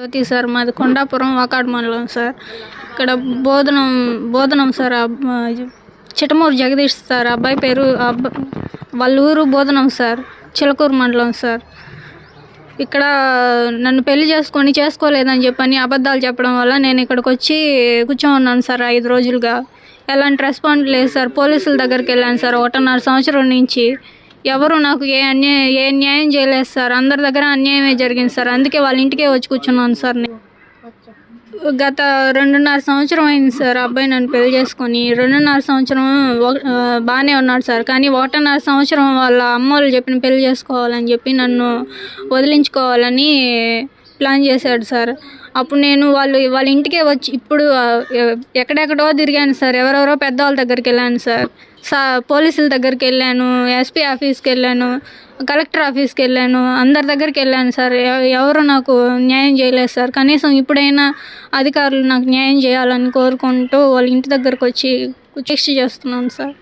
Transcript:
జ్యోతి sir, మాది కొండాపురం వాకాడు మండలం sir. ఇక్కడ బోధనం సార్. చిట్టమూరు జగదీష్ సార్ అబ్బాయి పేరు. వాళ్ళ ఊరు బోధనం సార్, చిలకూరు మండలం సార్. ఇక్కడ నన్ను పెళ్లి చేసుకోలేదని చెప్పని అబద్ధాలు చెప్పడం వల్ల నేను ఇక్కడికి వచ్చి కూర్చోన్నాను సార్ 5 రోజులుగా. ఎలాంటి రెస్పాండ్ లేదు సార్. పోలీసుల దగ్గరికి వెళ్ళాను సార్ 1.5 సంవత్సరం నుంచి. ఎవరు నాకు ఏ న్యాయం చేయలేదు సార్. అందరి దగ్గర అన్యాయమే జరిగింది సార్. అందుకే వాళ్ళ ఇంటికే వచ్చి కూర్చున్నాను సార్. గత 2.5 సంవత్సరం అయింది సార్ అబ్బాయి నన్ను పెళ్లి చేసుకొని. 2.5 సంవత్సరం బాగానే ఉన్నాడు సార్. కానీ 1.5 సంవత్సరం వాళ్ళ అమ్మోళ్ళు చెప్పిన పెళ్లి చేసుకోవాలని చెప్పి నన్ను వదిలించుకోవాలని ప్లాన్ చేశాడు సార్. అప్పుడు నేను వాళ్ళ ఇంటికే వచ్చి ఇప్పుడు ఎక్కడెక్కడో తిరిగాను సార్. ఎవరెవరో పెద్దవాళ్ళ దగ్గరికి వెళ్ళాను సార్. పోలీసుల దగ్గరికి వెళ్ళాను, ఎస్పీ ఆఫీస్కి వెళ్ళాను, కలెక్టర్ ఆఫీస్కి వెళ్ళాను, అందరి దగ్గరికి వెళ్ళాను సార్. ఎవరు నాకు న్యాయం చేయలేదు సార్. కనీసం ఇప్పుడైనా అధికారులు నాకు న్యాయం చేయాలని కోరుకుంటూ వాళ్ళ ఇంటి దగ్గరకు వచ్చి చేస్తున్నాను సార్.